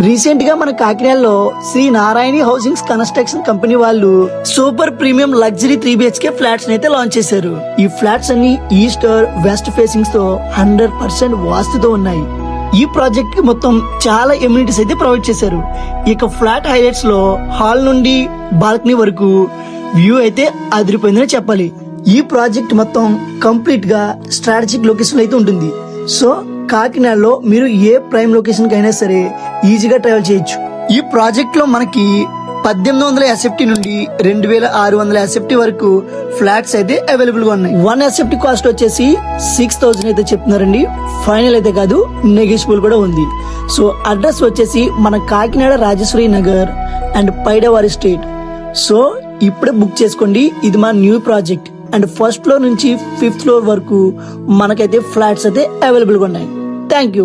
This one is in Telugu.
రీసెంట్ గా మన కాకినాడలో శ్రీ నారాయణి హౌసింగ్స్ కన్స్ట్రక్షన్ కంపెనీ వాళ్ళు super premium luxury 3 BHK flats అయితే లాంచ్ చేశారు. ఈ ఫ్లాట్స్ అన్ని ఈస్ట్ వెస్ట్ ఫేసింగ్స్ తో 100% వాస్తుతో ఉన్నాయి. ఈ ప్రాజెక్ట్ కి మొత్తం చాలా ఎమ్యూనిటీస్ అయితే ప్రొవైడ్ చేశారు. ఇక ఫ్లాట్ హైలైట్స్ లో హాల్ నుండి బాల్కనీ వరకు వ్యూ అయితే అదిరిపోయిందని చెప్పాలి. ఈ ప్రాజెక్ట్ మొత్తం కంప్లీట్ గా స్ట్రాటజిక్ లొకేషన్ అయితే ఉంటుంది. సో కాకినాడలో మీరు ఏ ప్రైమ్ లొకేషన్ కైనా సరే ఈజీగా ట్రావెల్ చేయొచ్చు. ఈ ప్రాజెక్ట్ లో మనకి 1800 SFT నుండి 2600 SFT వరకు ఫ్లాట్స్ అయితే అవైలబుల్ గా ఉన్నాయి. 1 SFT కాస్ట్ వచ్చేసి 6000 అయితే చెప్తున్నారండి. ఫైనల్ అయితే కాదు, నెగోషియబుల్ కూడా ఉంది. సో అడ్రస్ వచ్చేసి మన Kakinada Rajeshwari Nagar and Paidavari street. So ఇప్పుడే బుక్ చేసుకోండి. ఇది మా new project and first floor నుంచి 5th ఫ్లోర్ వరకు మనకైతే ఫ్లాట్స్ అయితే అవైలబుల్ గా ఉన్నాయి. Thank you.